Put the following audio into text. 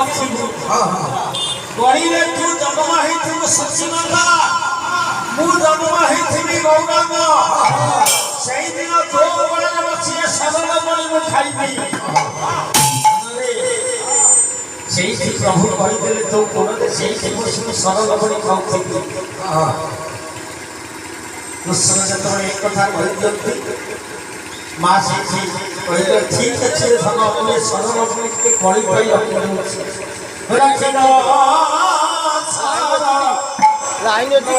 नथिबु गणिले तू जन्म हेथिबु सचिनंदा मु जन्म हेथिबि गौरांग सेई दिन तो बड़े बसिए सरल बड़ी मु खाइबी सेई प्रभु कहि देले तो कोन सेई बसु सरल बड़ी खाउथि कृष्ण जत एक कथा कहि दियंती मां से कहले ठीक अछि धन अपने सरल बड़ी के कहि कहि रखिनो सारा लाइन अछि